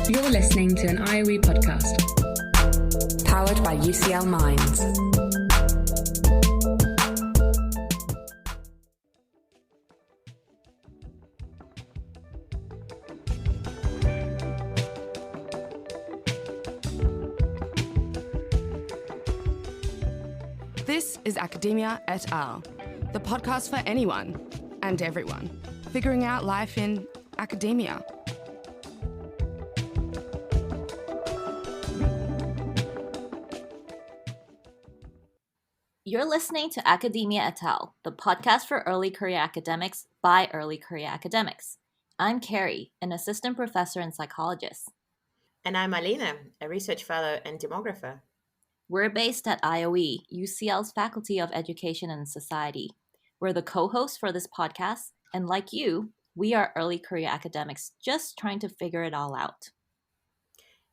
You're listening to an IOE podcast. Powered by UCL Minds. This is Academia et al., the podcast for anyone and everyone, figuring out life in academia. You're listening to Academia et al., the podcast for early career academics by early career academics. I'm Carrie, an assistant professor and psychologist. And I'm Alina, a research fellow and demographer. We're based at IOE, UCL's Faculty of Education and Society. We're the co-hosts for this podcast, and like you, we are early career academics just trying to figure it all out.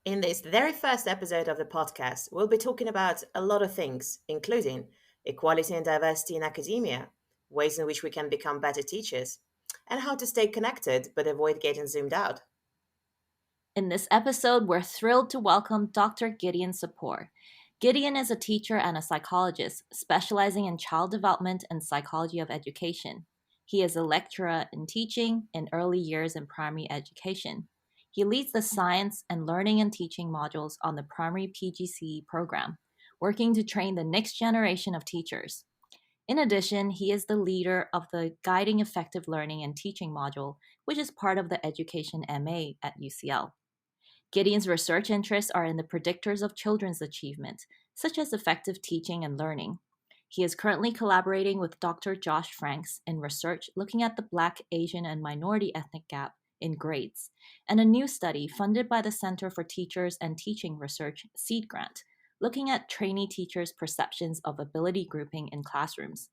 In this very first episode of the podcast, we'll be talking about a lot of things, including equality and diversity in academia, ways in which we can become better teachers, and how to stay connected but avoid getting zoomed out. In this episode, we're thrilled to welcome Dr. Gideon Sappor. Gideon is a teacher and a psychologist specializing in child development and psychology of education. He is a lecturer in teaching in early years and primary education. He leads the science and learning and teaching modules on the primary PGCE program, working to train the next generation of teachers. In addition, he is the leader of the Guiding Effective Learning and Teaching module, which is part of the Education MA at UCL. Gideon's research interests are in the predictors of children's achievement, such as effective teaching and learning. He is currently collaborating with Dr. Josh Franks in research looking at the Black, Asian, and minority ethnic gap in grades, and a new study funded by the Center for Teachers and Teaching Research SEED grant, looking at trainee teachers' perceptions of ability grouping in classrooms.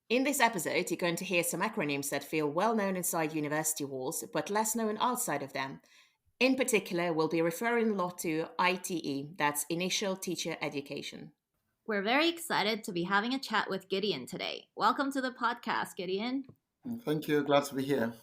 In this episode, you're going to hear some acronyms that feel well known inside university walls, but less known outside of them. In particular, we'll be referring a lot to ITE, that's Initial Teacher Education. We're very excited to be having a chat with Gideon today. Welcome to the podcast, Gideon. Thank you. Glad to be here.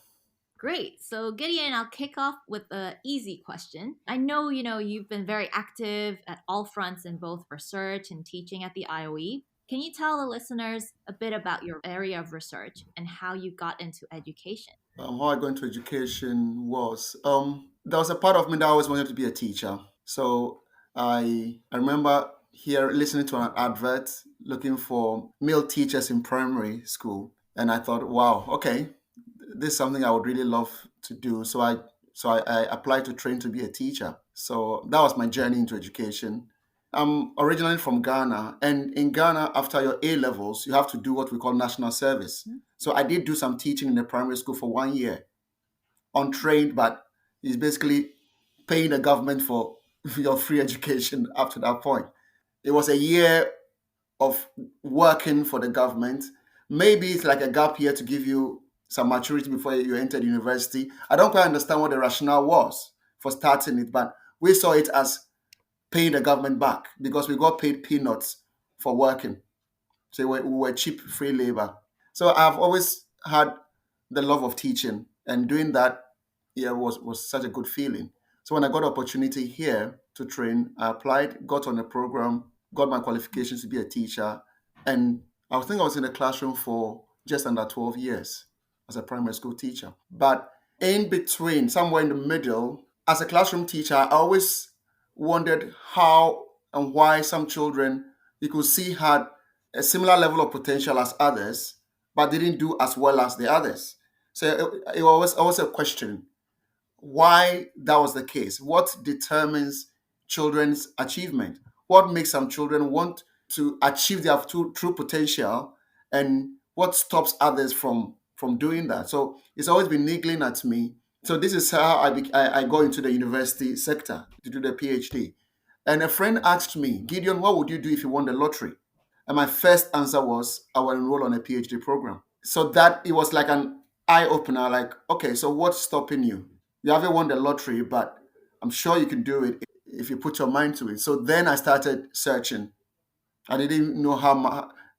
Great. So Gideon, I'll kick off with an easy question. I know, you've been very active at all fronts in both research and teaching at the IOE. Can you tell the listeners a bit about your area of research and how you got into education? How I got into education was, there was a part of me that always wanted to be a teacher. So I remember listening to an advert looking for male teachers in primary school. And I thought, wow, okay, this is something I would really love to do. So I applied to train to be a teacher. So that was my journey into education. I'm originally from Ghana, and in Ghana, after your A-levels, you have to do what we call national service. So I did do some teaching in the primary school for 1 year, untrained, but it's basically paying the government for your free education up to that point. It was a year of working for the government. Maybe it's like a gap year to give you some maturity before you entered university. I don't quite understand what the rationale was for starting it, but we saw it as paying the government back because we got paid peanuts for working. So we were cheap free labor. So I've always had the love of teaching, and doing that was such a good feeling. So when I got the opportunity here to train, I applied, got on the program, got my qualifications to be a teacher, and I think I was in the classroom for just under 12 years as a primary school teacher. But in between, somewhere in the middle, as a classroom teacher, I always wondered how and why some children you could see had a similar level of potential as others, but didn't do as well as the others. So it was always a question, why that was the case. What determines children's achievement? What makes some children want to achieve their true potential, and what stops others from doing that? So it's always been niggling at me. So this is how I go into the university sector to do the PhD. And a friend asked me, Gideon, what would you do if you won the lottery? And my first answer was, I will enroll on a PhD program. So that it was like an eye-opener, like, okay, so what's stopping you? You haven't won the lottery, but I'm sure you can do it if you put your mind to it. So then I started searching. I didn't know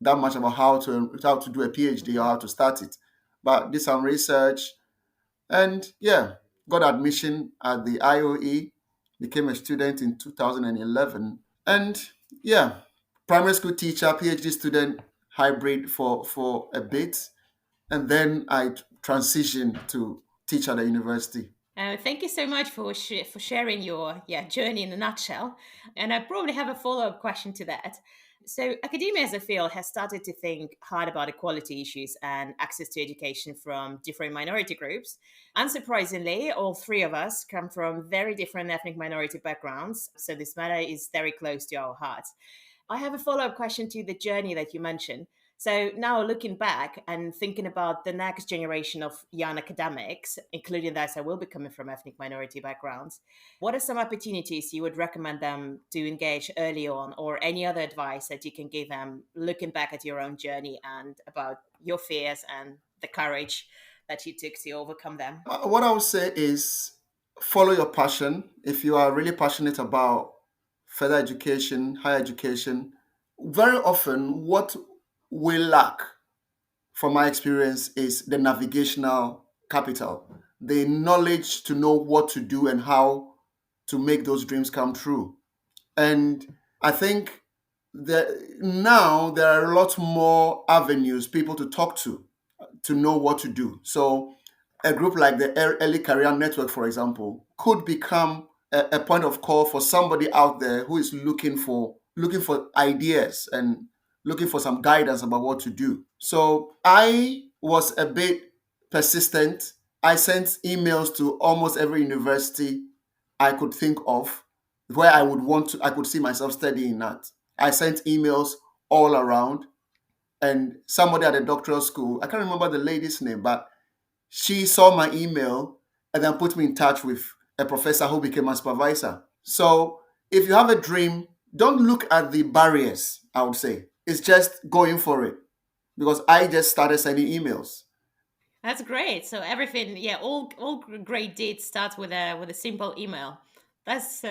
that much about how to do a PhD or how to start it. But did some research and got admission at the IOE became a student in 2011. And yeah, primary school teacher, PhD student, hybrid for a bit. And then I transitioned to teach at the university. Thank you so much for sharing your journey in a nutshell. And I probably have a follow-up question to that. So academia as a field has started to think hard about equality issues and access to education from different minority groups. Unsurprisingly, all three of us come from very different ethnic minority backgrounds, so this matter is very close to our hearts. I have a follow-up question to the journey that you mentioned. So now looking back and thinking about the next generation of young academics, including those that will be coming from ethnic minority backgrounds, what are some opportunities you would recommend them to engage early on, or any other advice that you can give them looking back at your own journey and about your fears and the courage that you took to overcome them? What I would say is follow your passion. If you are really passionate about further education, higher education, very often what we lack, from my experience, is the navigational capital, the knowledge to know what to do and how to make those dreams come true. And I think that now there are a lot more avenues, people to talk to know what to do. So a group like the Early Career Network, for example, could become a point of call for somebody out there who is looking for ideas and looking for some guidance about what to do. So I was a bit persistent. I sent emails to almost every university I could think of where I could see myself studying at. I sent emails all around, and somebody at the doctoral school, I can't remember the lady's name, but she saw my email and then put me in touch with a professor who became my supervisor. So if you have a dream, don't look at the barriers, I would say. It's just going for it. Because I just started sending emails. That's great. So everything, all great deeds start with a simple email. That's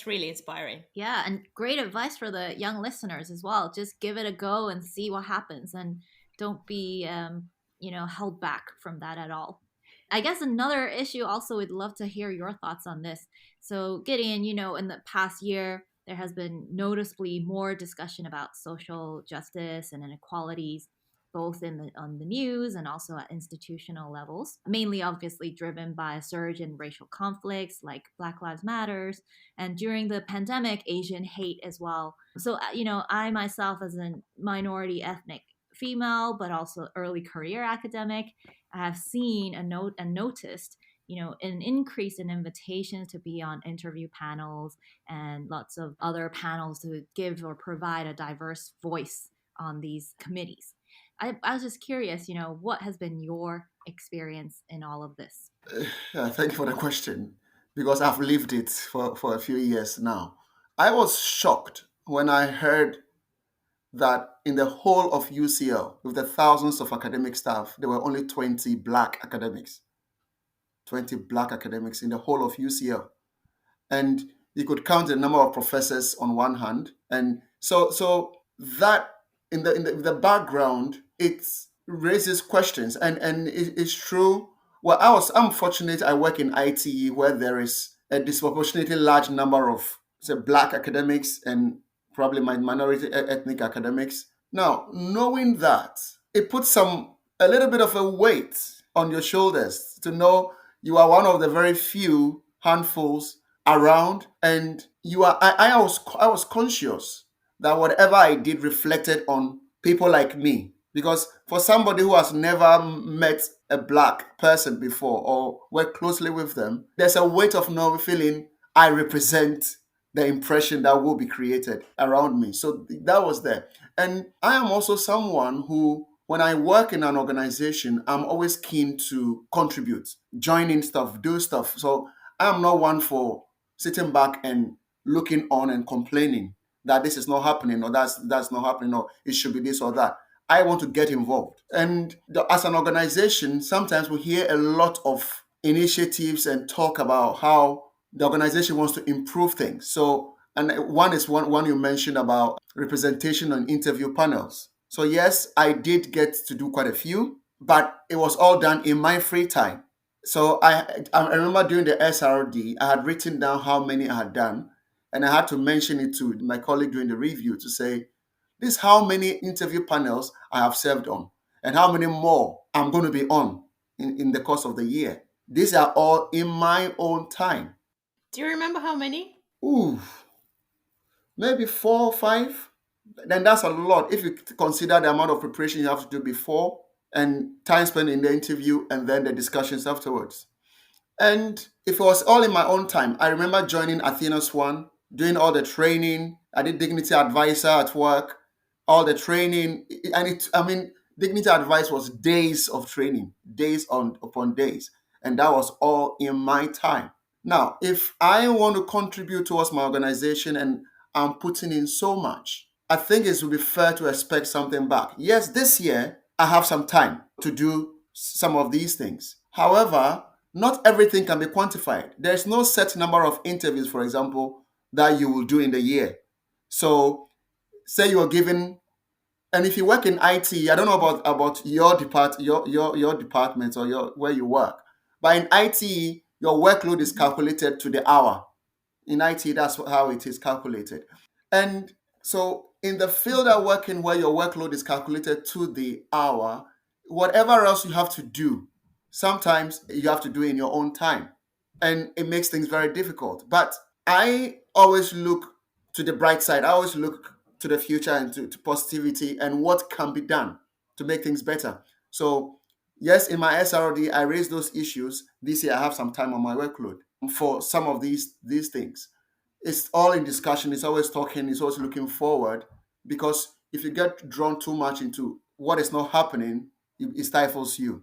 really inspiring. Yeah, and great advice for the young listeners as well. Just give it a go and see what happens, and don't be, held back from that at all. I guess another issue also, we'd love to hear your thoughts on this. So, Gideon, in the past year, there has been noticeably more discussion about social justice and inequalities, both on the news and also at institutional levels, mainly obviously driven by a surge in racial conflicts like Black Lives Matters, and during the pandemic, Asian hate as well. So, I myself, as a minority ethnic female, but also early career academic, I have seen and noticed, an increase in invitations to be on interview panels and lots of other panels to give or provide a diverse voice on these committees. I was just curious, what has been your experience in all of this? Thank you for the question, because I've lived it for a few years now. I was shocked when I heard that in the whole of UCL, with the thousands of academic staff, there were only 20 Black academics. 20 Black academics in the whole of UCL. And you could count the number of professors on one hand. And so that in the background, it raises questions. And it's true. Well, I'm fortunate I work in ITE, where there is a disproportionately large number of, say, Black academics and probably minority ethnic academics. Now, knowing that, it puts a little bit of a weight on your shoulders to know you are one of the very few handfuls around, and I was conscious that whatever I did reflected on people like me. Because for somebody who has never met a Black person before or worked closely with them, there's a weight of no feeling I represent the impression that will be created around me. So that was there. And I am also someone who, when I work in an organization, I'm always keen to contribute, join in stuff, do stuff. So I'm not one for sitting back and looking on and complaining that this is not happening, or that's not happening, or it should be this or that. I want to get involved. And as an organization, sometimes we hear a lot of initiatives and talk about how the organization wants to improve things. So, and one is one you mentioned about representation on interview panels. So yes, I did get to do quite a few, but it was all done in my free time. So I remember during the SRD, I had written down how many I had done, and I had to mention it to my colleague during the review to say, this is how many interview panels I have served on, and how many more I'm going to be on in the course of the year. These are all in my own time. Do you remember how many? Ooh, maybe 4 or 5. Then that's a lot if you consider the amount of preparation you have to do before and time spent in the interview and then the discussions afterwards. And if it was all in my own time, I remember joining Athena's One, doing all the training. I did Dignity Advisor at work, all the training. Dignity Advice was days of training, days upon days. And that was all in my time. Now, if I want to contribute towards my organization and I'm putting in so much, I think it would be fair to expect something back. Yes, this year I have some time to do some of these things. However, not everything can be quantified. There's no set number of interviews, for example, that you will do in the year. So, say you are given, and if you work in IT, I don't know about your department or your where you work, but in IT, your workload is calculated to the hour. In IT, that's how it is calculated. And so in the field I work in, where your workload is calculated to the hour, whatever else you have to do, sometimes you have to do in your own time. And it makes things very difficult. But I always look to the bright side. I always look to the future and to positivity and what can be done to make things better. So, yes, in my SRD, I raised those issues. This year, I have some time on my workload for some of these things. It's all in discussion. It's always talking. It's always looking forward. Because if you get drawn too much into what is not happening, it stifles you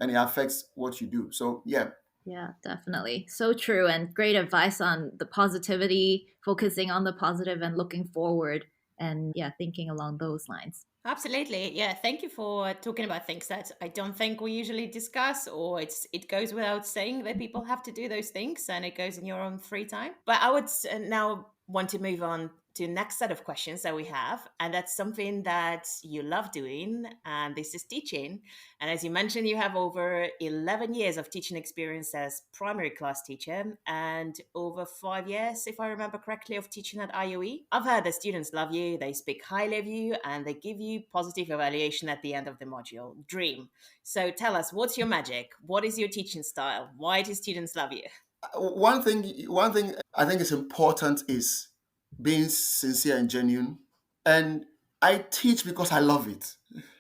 and it affects what you do. So, yeah. Yeah, definitely. So true. And great advice on the positivity, focusing on the positive and looking forward and yeah, thinking along those lines. Absolutely. Yeah. Thank you for talking about things that I don't think we usually discuss, or it goes without saying that people have to do those things and it goes in your own free time. But I would now want to move on to the next set of questions that we have. And that's something that you love doing. And this is teaching. And as you mentioned, you have over 11 years of teaching experience as primary class teacher and over 5 years, if I remember correctly, of teaching at IOE. I've heard the students love you, they speak highly of you, and they give you positive evaluation at the end of the module. Dream. So tell us, what's your magic? What is your teaching style? Why do students love you? One thing I think is important is being sincere and genuine. And I teach because I love it.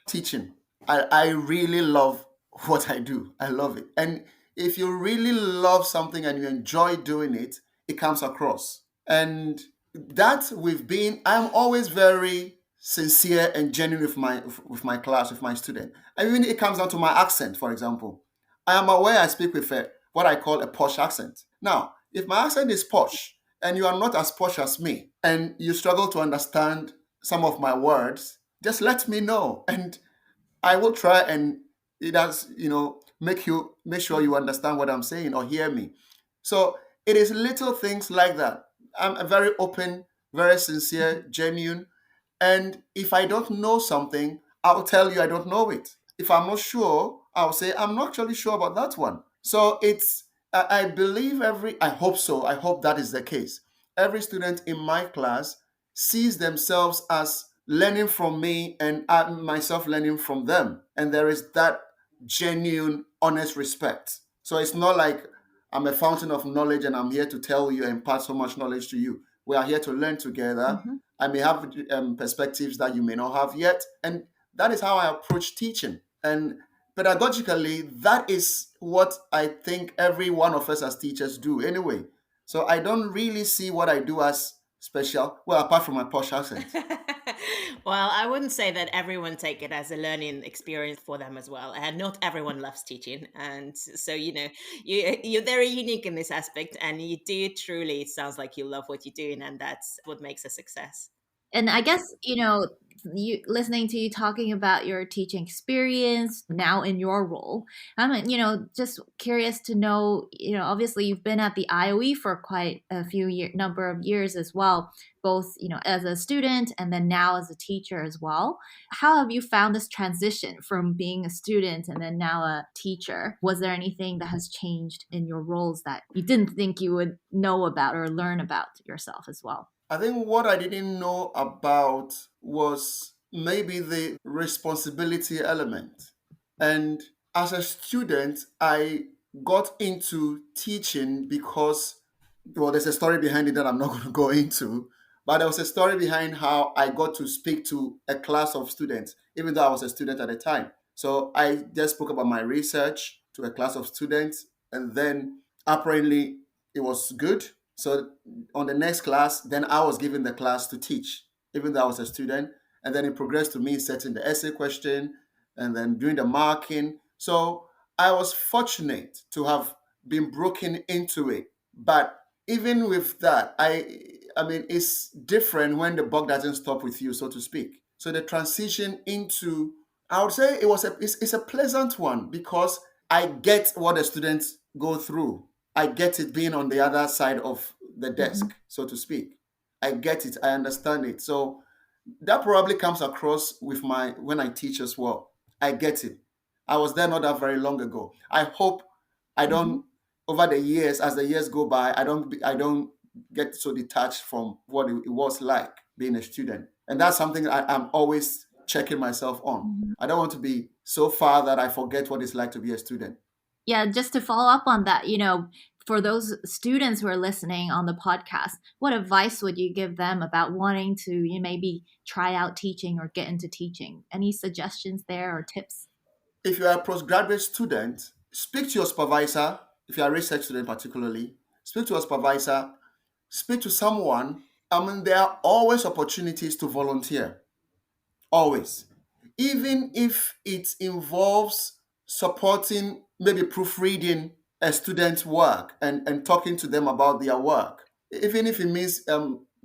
Teaching. I really love what I do. I love it. And if you really love something and you enjoy doing it, it comes across. And that I'm always very sincere and genuine with my class, with my student. I mean, it comes down to my accent, for example. I am aware I speak with what I call a posh accent. Now, if my accent is posh and you are not as posh as me, and you struggle to understand some of my words, just let me know, and I will try and it has, make sure you understand what I'm saying or hear me. So it is little things like that. I'm very open, very sincere, genuine. And if I don't know something, I'll tell you I don't know it. If I'm not sure, I'll say I'm not actually sure about that one. So I believe I hope so. I hope that is the case. Every student in my class sees themselves as learning from me and I myself learning from them. And there is that genuine, honest respect. So it's not like I'm a fountain of knowledge and I'm here to tell you and impart so much knowledge to you. We are here to learn together. Mhm. I may have perspectives that you may not have yet. And that is how I approach teaching. And pedagogically, that is what I think every one of us as teachers do anyway. So I don't really see what I do as special. Well, apart from my posh accent. Well, I wouldn't say that everyone take it as a learning experience for them as well, and not everyone loves teaching, and so you're very unique in this aspect, and you do truly. It sounds like you love what you're doing, and that's what makes a success. And I guess, you listening to you talking about your teaching experience now in your role, I'm, just curious to know, obviously you've been at the IOE for quite a number of years as well, both, as a student and then now as a teacher as well. How have you found this transition from being a student and then now a teacher? Was there anything that has changed in your roles that you didn't think you would know about or learn about yourself as well? I think what I didn't know about was maybe the responsibility element. And as a student, I got into teaching because, well, there's a story behind it that I'm not going to go into, but there was a story behind how I got to speak to a class of students, even though I was a student at the time. So I just spoke about my research to a class of students, and then apparently it was good. So on the next class, then I was given the class to teach, even though I was a student. And then it progressed to me setting the essay question and then doing the marking. So I was fortunate to have been broken into it. But even with that, I mean, it's different when the buck doesn't stop with you, so to speak. So the transition into, I would say it's a pleasant one because I get what the students go through. I get it being on the other side of the desk, so to speak. I get it. I understand it. So that probably comes across with my when I teach as well. I get it. I was there not that very long ago. I hope I don't over the years, as the years go by, I don't get so detached from what it was like being a student. And that's something I'm always checking myself on. I don't want to be so far that I forget what it's like to be a student. Yeah, just to follow up on that, for those students who are listening on the podcast, what advice would you give them about wanting to maybe try out teaching or get into teaching? Any suggestions there or tips? If you are a postgraduate student, speak to your supervisor. If you are a research student, particularly, speak to your supervisor, speak to someone. I mean, there are always opportunities to volunteer. Always. Even if it involves supporting, maybe proofreading a student's work and talking to them about their work. Even if it means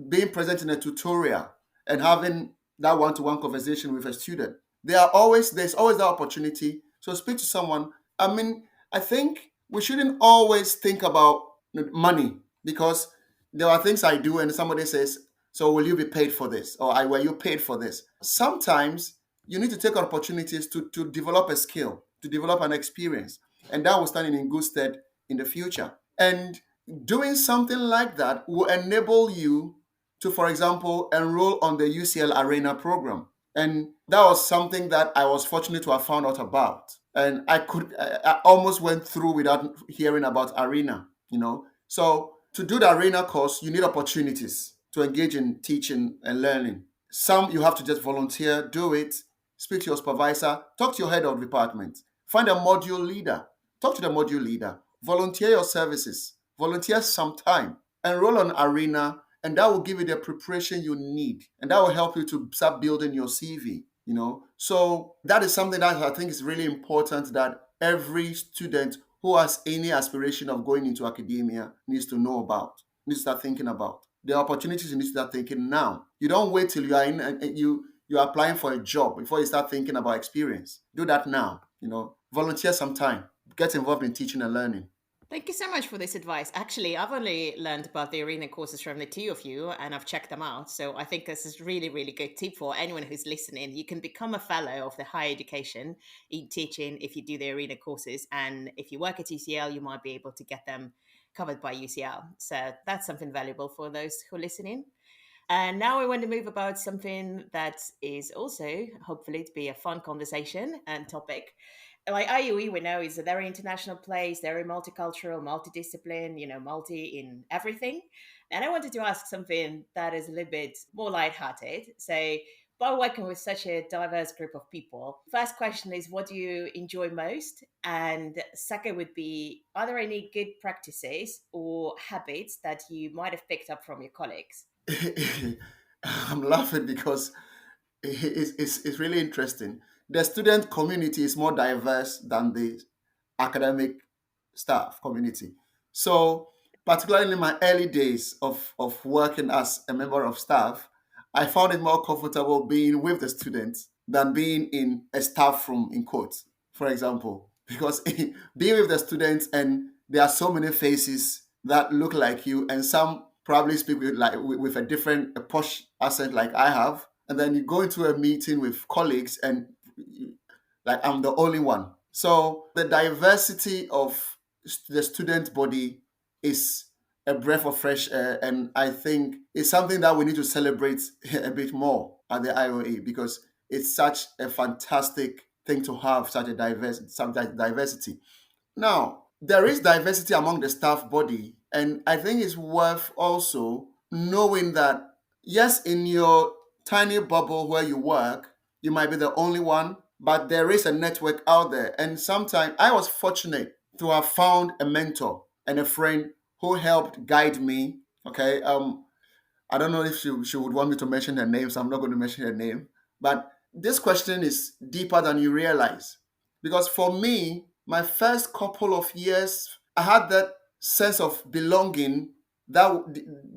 being present in a tutorial and having that one-to-one conversation with a student. There's always that opportunity. So speak to someone. I mean, I think we shouldn't always think about money because there are things I do and somebody says, so will you be paid for this? Or were you paid for this? Sometimes you need to take opportunities to develop a skill, to develop an experience. And that will stand in good stead in the future. And doing something like that will enable you to, for example, enroll on the UCL Arena program. And that was something that I was fortunate to have found out about. And I almost went through without hearing about Arena, So to do the Arena course, you need opportunities to engage in teaching and learning. Some you have to just volunteer, do it, speak to your supervisor, talk to your head of department, find a module leader, talk to the module leader, volunteer your services, volunteer some time, enroll on Arena, and that will give you the preparation you need. And that will help you to start building your CV. So that is something that I think is really important that every student who has any aspiration of going into academia needs to know about, needs to start thinking about. The opportunities you need to start thinking now. You don't wait till you are in and you're applying for a job before you start thinking about experience. Do that now. Volunteer some time. Get involved in teaching and learning. Thank you so much for this advice. Actually, I've only learned about the arena courses from the two of you and I've checked them out. So I think this is really, really good tip for anyone who's listening. You can become a fellow of the higher education in teaching if you do the arena courses. And if you work at UCL, you might be able to get them covered by UCL. So that's something valuable for those who are listening. And now we want to move about something that is also hopefully to be a fun conversation and topic. Like IUE, we know is a very international place, very multicultural, multidiscipline, multi in everything. And I wanted to ask something that is a little bit more lighthearted. So, by working with such a diverse group of people, first question is, what do you enjoy most? And second would be, are there any good practices or habits that you might have picked up from your colleagues? I'm laughing because it's really interesting. The student community is more diverse than the academic staff community. So, particularly in my early days of working as a member of staff, I found it more comfortable being with the students than being in a staff room, in quotes, for example. Because being with the students, and there are so many faces that look like you, and some probably speak with a different, a posh accent like I have. And then you go into a meeting with colleagues, and like I'm the only one. So the diversity of the student body is a breath of fresh air, and I think it's something that we need to celebrate a bit more at the IOE, because it's such a fantastic thing to have such diversity. Now, there is diversity among the staff body, and I think it's worth also knowing that, yes, in your tiny bubble where you work, you might be the only one, but there is a network out there. And sometimes I was fortunate to have found a mentor and a friend who helped guide me. Okay. I don't know if she would want me to mention her name, so I'm not going to mention her name. But this question is deeper than you realize. Because for me, my first couple of years, I had that sense of belonging that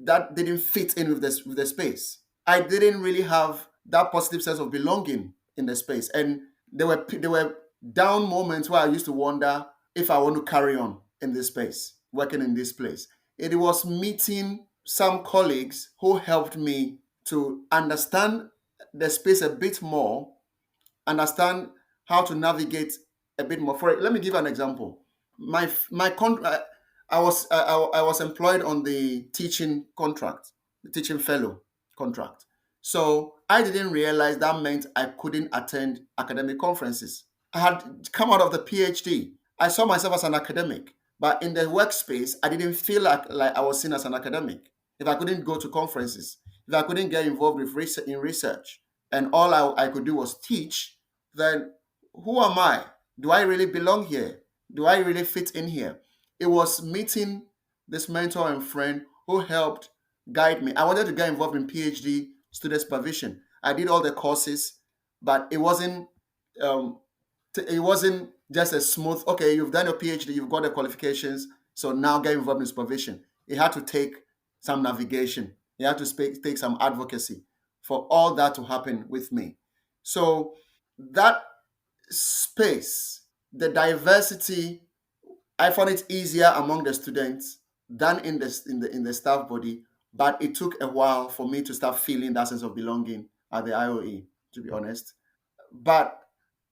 that didn't fit in with the space. I didn't really have that positive sense of belonging in the space, and there were down moments where I used to wonder if I want to carry on in this space, working in this place. It was meeting some colleagues who helped me to understand the space a bit more, understand how to navigate a bit more. Let me give an example. My contract, I was employed on the teaching contract, the teaching fellow contract. So I didn't realize that meant I couldn't attend academic conferences. I had come out of the PhD. I saw myself as an academic, but in the workspace, I didn't feel like I was seen as an academic. If I couldn't go to conferences, if I couldn't get involved with research, and all I could do was teach, then who am I? Do I really belong here? Do I really fit in here? It was meeting this mentor and friend who helped guide me. I wanted to get involved in PhD student supervision. I did all the courses, but um, it wasn't just a smooth, okay, you've done your PhD, you've got the qualifications, so now get involved in supervision. It had to take some navigation. It had to take some advocacy for all that to happen with me. So that space, the diversity, I found it easier among the students than in the staff body, but it took a while for me to start feeling that sense of belonging at the IOE, to be honest. But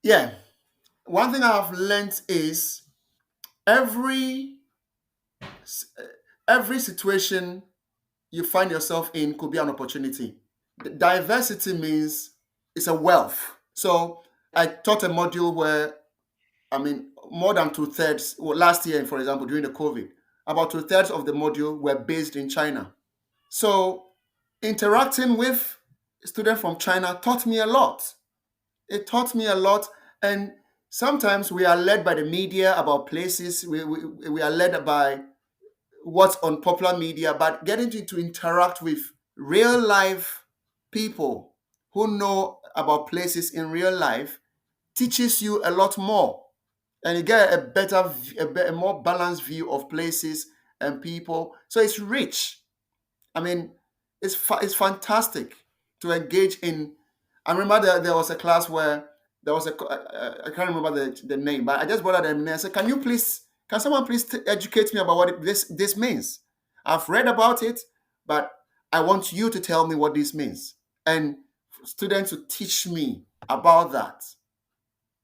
yeah, one thing I've learned is every every situation you find yourself in could be an opportunity. Diversity means it's a wealth. So I taught a module where, I mean, more than two-thirds, well, last year, for example, during the COVID, about two-thirds of the module were based in China. So interacting with students from China taught me a lot. It taught me a lot. And sometimes we are led by the media about places, we are led by what's on popular media, but getting to interact with real life people who know about places in real life teaches you a lot more, and you get a more balanced view of places and people. So it's rich. I mean, it's fantastic to engage in. I remember there was a class where there was I can't remember the name, but I just brought out the name and I said, can someone please educate me about what this means? I've read about it, but I want you to tell me what this means. And students to teach me about that.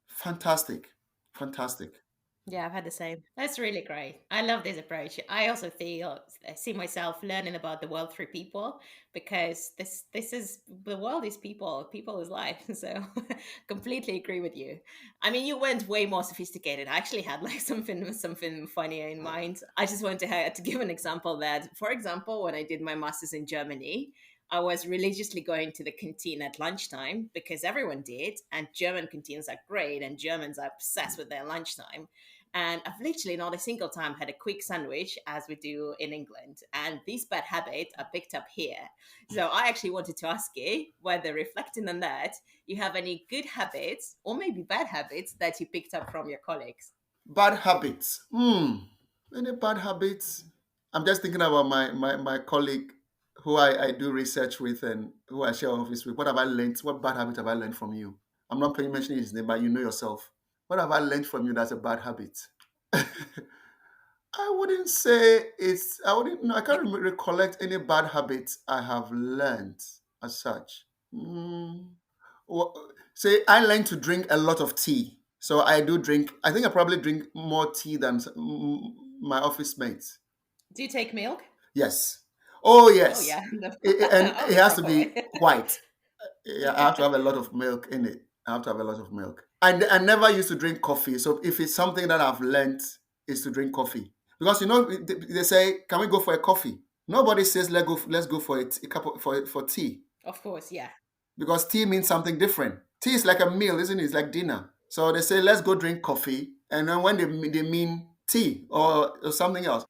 Fantastic. Fantastic. Yeah, I've had the same. That's really great. I love this approach. I also feel I see myself learning about the world through people, because this is the world is people, people is life. So completely agree with you. I mean, you went way more sophisticated. I actually had like something funnier in mind. I just wanted to give an example that, for example, when I did my master's in Germany, I was religiously going to the canteen at lunchtime because everyone did, and German canteens are great, and Germans are obsessed with their lunchtime. And I've literally not a single time had a quick sandwich as we do in England. And these bad habits are picked up here. So I actually wanted to ask you whether, reflecting on that, you have any good habits or maybe bad habits that you picked up from your colleagues. Bad habits. Any bad habits? I'm just thinking about my colleague. who I do research with and who I share office with, what have I learned? What bad habit have I learned from you? I'm not mentioning his name, but you know yourself. What have I learned from you that's a bad habit? I wouldn't say it's, I wouldn't, no, I can't recollect any bad habits I have learned as such. Mm, well, say I learned to drink a lot of tea. So I do drink, I think I probably drink more tea than my office mates. Do you take milk? Yes. Oh, Oh yes. yeah, And it always has a to boy. be white. Yeah, I have to have a lot of milk in it. I have to have a lot of milk. I never used to drink coffee. So if it's something that I've learned is to drink coffee. Because they say, can we go for a coffee? Nobody says let's go for a cup for tea. Of course, yeah. Because tea means something different. Tea is like a meal, isn't it? It's like dinner. So they say let's go drink coffee, and then when they mean tea or something else.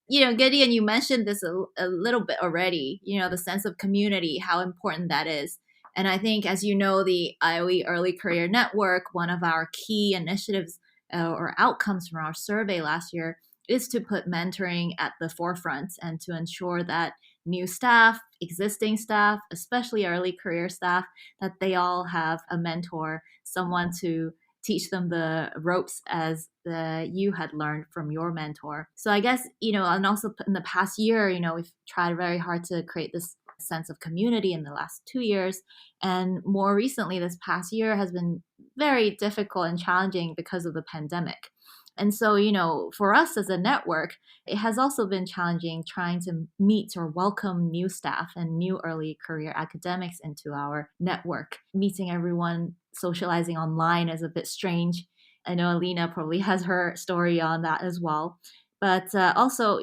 Gideon, you mentioned this a little bit already, the sense of community, how important that is. And I think, as you know, the IOE Early Career Network, one of our key initiatives or outcomes from our survey last year is to put mentoring at the forefront and to ensure that new staff, existing staff, especially early career staff, that they all have a mentor, someone to teach them the ropes as you had learned from your mentor. So I guess, and also in the past year, we've tried very hard to create this sense of community in the last 2 years. And more recently, this past year has been very difficult and challenging because of the pandemic. And so, for us as a network, it has also been challenging trying to meet or welcome new staff and new early career academics into our network. Meeting everyone, socializing online is a bit strange. I know Alina probably has her story on that as well. But also,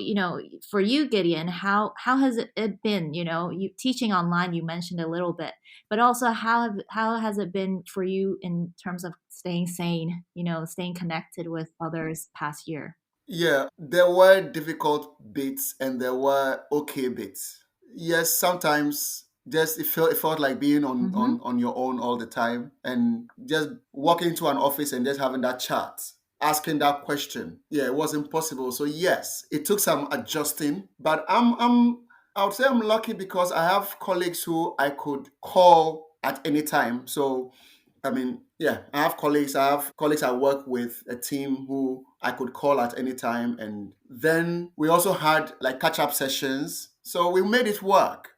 for you, Gideon, how has it been? You teaching online, you mentioned a little bit, but also how has it been for you in terms of staying sane? Staying connected with others past year. Yeah, there were difficult bits and there were okay bits. Yes, sometimes just it felt like being Mm-hmm. on your own all the time and just walking into an office and just having that chat, asking that question. Yeah, it wasn't possible. So yes, it took some adjusting, but I would say I'm lucky because I have colleagues who I could call at any time. So I mean, yeah, I have colleagues I work with, a team who I could call at any time. And then we also had like catch up sessions. So we made it work.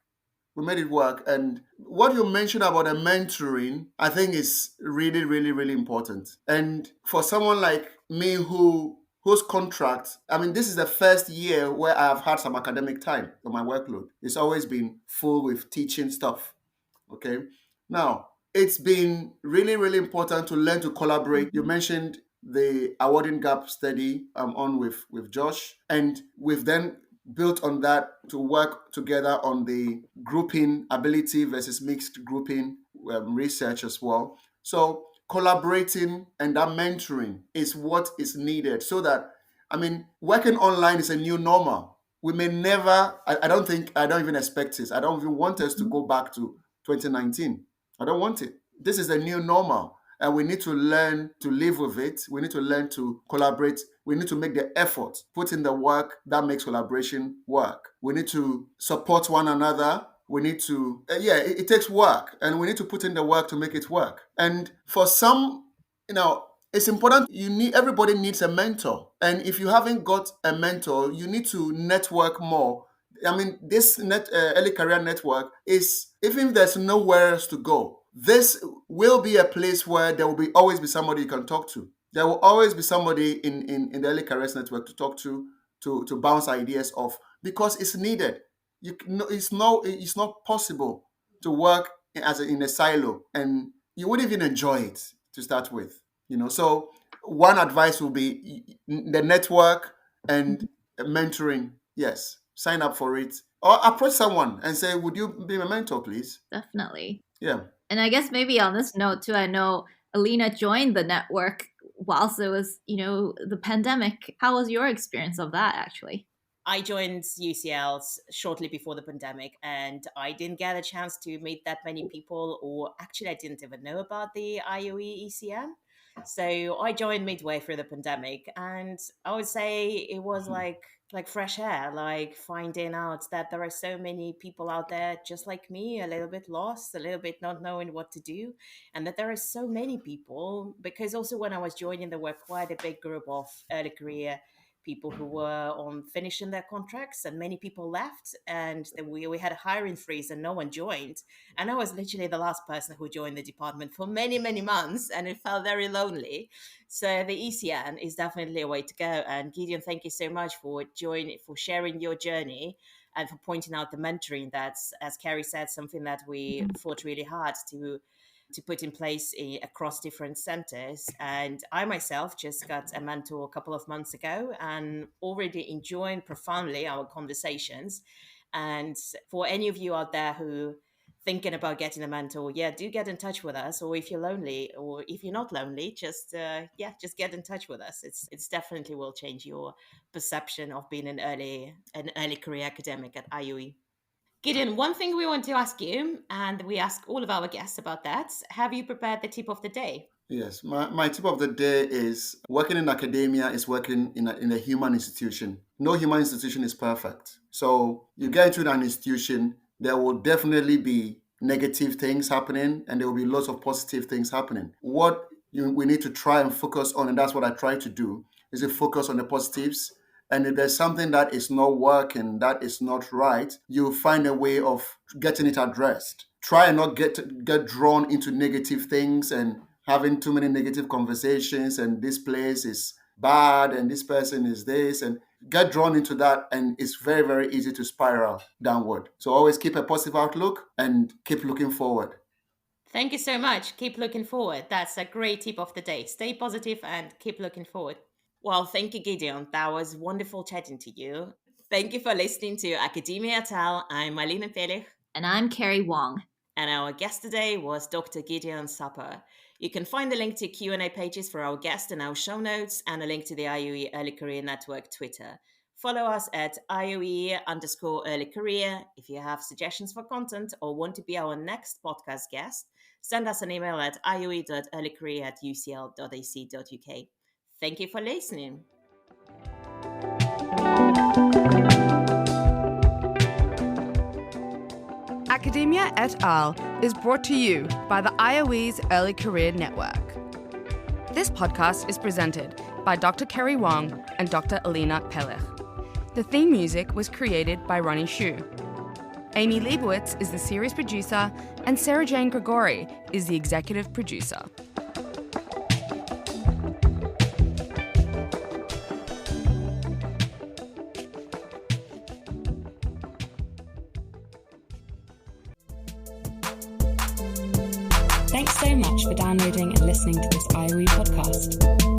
We made it work. And what you mentioned about the mentoring, I think is really, really, really important. And for someone like me whose contract, I mean, this is the first year where I have had some academic time on my workload. It's always been full with teaching stuff. Okay. Now, it's been really, really important to learn to collaborate. You mentioned the awarding gap study on with Josh, and we've then built on that to work together on the grouping ability versus mixed grouping research as well. So collaborating and that mentoring is what is needed so that, I mean, working online is a new normal. We may never, I don't even expect this. I don't even want us to go back to 2019. I don't want it. This is the new normal. And we need to learn to live with it. We need to learn to collaborate. We need to make the effort, put in the work that makes collaboration work. We need to support one another. We need to, it takes work and we need to put in the work to make it work. And for some, it's important. Everybody needs a mentor. And if you haven't got a mentor, you need to network more. I mean, this early career network is, even if there's nowhere else to go, this will be a place where there will always be somebody you can talk to. There will always be somebody in the early careers network to talk to bounce ideas off because it's needed. It's not possible to work in a silo, and you wouldn't even enjoy it to start with. So one advice will be the network and mentoring. Yes, sign up for it or approach someone and say, would you be my mentor, please? Definitely. Yeah. And I guess maybe on this note too, I know Alina joined the network whilst it was, the pandemic. How was your experience of that actually? I joined UCL shortly before the pandemic, and I didn't get a chance to meet that many people, or actually, I didn't even know about the IOE ECM. So I joined midway through the pandemic, and I would say it was like like fresh air, like finding out that there are so many people out there just like me, a little bit lost, a little bit not knowing what to do, and that there are so many people. Because also when I was joining, there were quite a big group of early career people who were on finishing their contracts, and many people left, and then we had a hiring freeze and no one joined. And I was literally the last person who joined the department for many, many months, and it felt very lonely. So the ECN is definitely a way to go. And Gideon, thank you so much for sharing your journey and for pointing out the mentoring. That's, as Carrie said, something that we fought really hard to put in place across different centers. And I myself just got a mentor a couple of months ago and already enjoying profoundly our conversations. And for any of you out there who thinking about getting a mentor, do get in touch with us. Or if you're lonely, or if you're not lonely, just get in touch with us. It's definitely will change your perception of being an early career academic at IUE. Gideon, one thing we want to ask you, and we ask all of our guests about that, have you prepared the tip of the day? Yes, my tip of the day is working in academia is working in a human institution. No human institution is perfect. So you get into an institution, there will definitely be negative things happening and there will be lots of positive things happening. What we need to try and focus on, and that's what I try to do, is to focus on the positives. And if there's something that is not working, that is not right, you find a way of getting it addressed. Try and not get drawn into negative things and having too many negative conversations, and this place is bad and this person is this, and get drawn into that, and it's very, very easy to spiral downward. So always keep a positive outlook and keep looking forward. Thank you so much. Keep looking forward. That's a great tip of the day. Stay positive and keep looking forward. Well, thank you, Gideon. That was wonderful chatting to you. Thank you for listening to Academia at Al. I'm Marlene Pellich. And I'm Carrie Wong. And our guest today was Dr. Gideon Sappor. You can find the link to Q&A pages for our guest in our show notes and a link to the IUE Early Career Network Twitter. Follow us at IUE_early career. If you have suggestions for content or want to be our next podcast guest, send us an email at iue.earlycareer@ucl.ac.uk. Thank you for listening. Academia et al. Is brought to you by the IOE's Early Career Network. This podcast is presented by Dr. Carrie Wong and Dr. Alina Pellich. The theme music was created by Ronnie Shu. Amy Leibowitz is the series producer, and Sarah Jane Grigori is the executive producer. Thanks so much for downloading and listening to this IOE podcast.